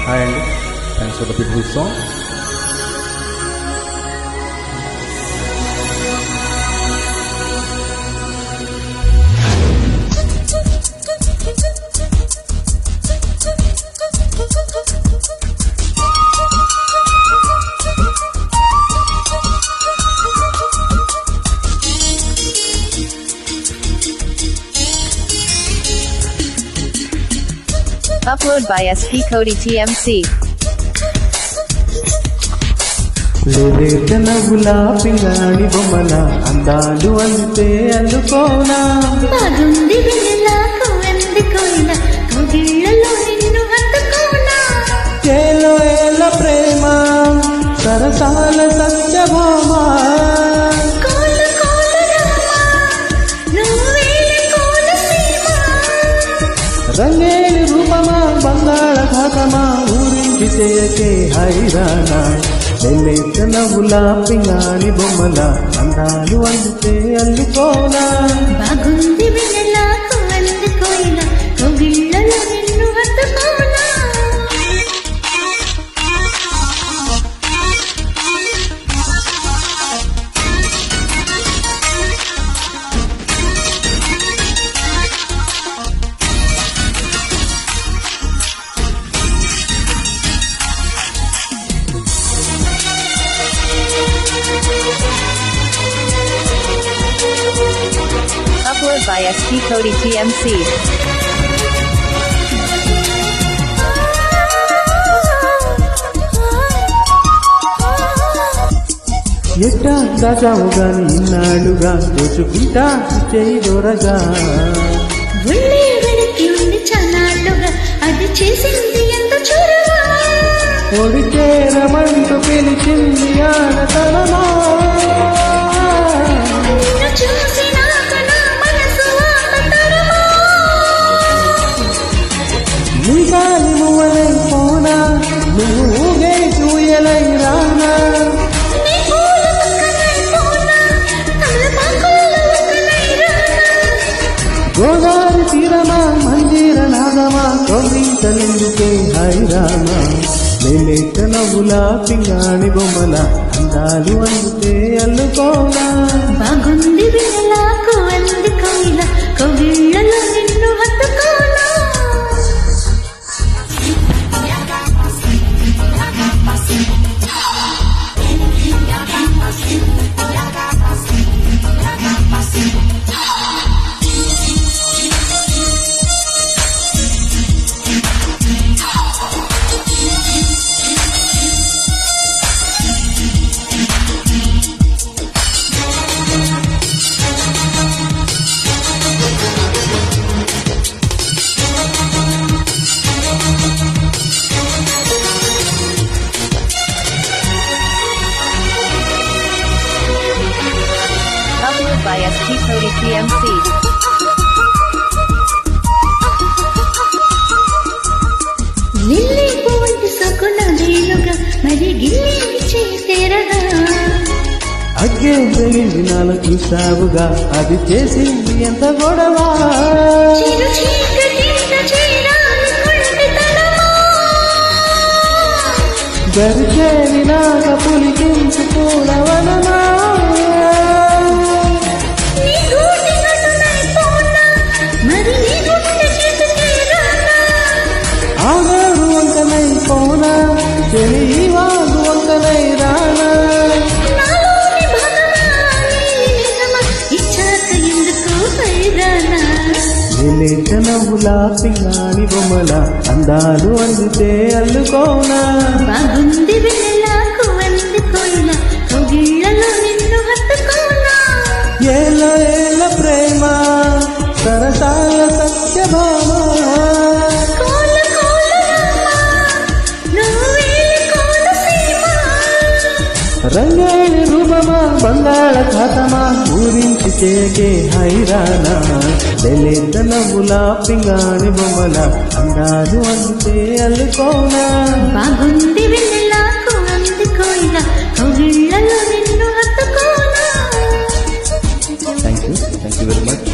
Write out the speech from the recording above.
Hi అండి, thanks for the beautiful song. Upload by SP Cody TMC. లేవేతన గులాబింగాడి బొమ్మల అందాలు అంతే అందుకోనా బాగుంది వెన్నెలకు ఎందుకోయినా కౌగిళ్ళలో నిన్ను హత్తుకోనా ఏలో ఏల ప్రేమ సరసాల సత్యభామ కోలు కోలు రామా నువ్వే కోనసీమ రంగేలి రూపమా బంగాళాఖాతమా ఊరించి చేయకే హైరానా లేవేతన గులాబింగాడి బొమ్మల అందాలు అంతే అందుకోనా బాగుంది వెన్నెలకు ఎందుకోయినా కౌగిళ్ళలో నిన్ను హత్తుకోనా Upload by SP Cody TMC. ఎట్టా దాచావు గాని ఇన్నాళ్ళుగా దోచుకుంటా చేయి దొరగా ఉళ్ళే వెనక్కి ఉంది చానాళ్ళుగా అది చేసింది ఎంత చూరుగా ఒడికే రమంటూ పిలిచింది ఆడతనమా నిన్ను చూసినాక నా మనసు ఆపతరమా నీ గాలి మువ్వలై పోనా నువ్వు ఊగే చూయలై రానా నీ పూల పక్కనై పోనా తమలపాకుల్లో ఒకనై రానా గోదావరి తీరమా మందిర నాగమా కౌరించలెందుకే హైరామా లేలేక నవ్వులా పింగాణి బొమ్మల అందాలు అందుతే అల్లుకోనా బాగుంది వెన్నెలకు అందుకోయిలా కౌగిళ్ళలో నిన్ను హత్తుకోనా Upload by SP Cody TMC. Lily పువ్వుంటి సొక్కున వేలుగా మరి గిల్లి చేతేరగా అగ్గే జరిగింది నాలుగు సాగుగా అది చేసింది ఎంత గొడవ చిరు చీకటింత చేరాలి కొంటెతనమా గరిచేరి నాగ పులికించు పూలవనమా నీ గూటి నటునై పోనా మరి నీ గుండె చేతుకే రానా ఆగారు వంకనై పోనా చెలి వాగు వంకనై రానా నాలోని భాగమా నీ నిజమా ఇచ్చాక ఎందుకు హైరానా లేలేక నవ్వులా పింగాణి బొమ్మల అందాలు అందితే అల్లుకోనా బాగుంది వెన్నెలకు అందుకోయిలా కౌగిళ్ళలో నిన్ను హత్తుకోనా ఏల ఏల ప్రేమ సరసాల సత్యభామ కోల కోల రామా నువ్వే కోనసీమ రంగేణి రూపమా బంగాళాఖాతమా ఊరించి చేకే హైరానా లేలేత నవ్వులా పింగాణి బొమ్మల అందాలు అందితే అల్లుకోనా బాగుంది వెన్నెలకు అందుకోయిలా కౌగిళ్ళలో నిన్ను హత్తుకోనా థ్యాంక్ యూ వెరీ మచ్.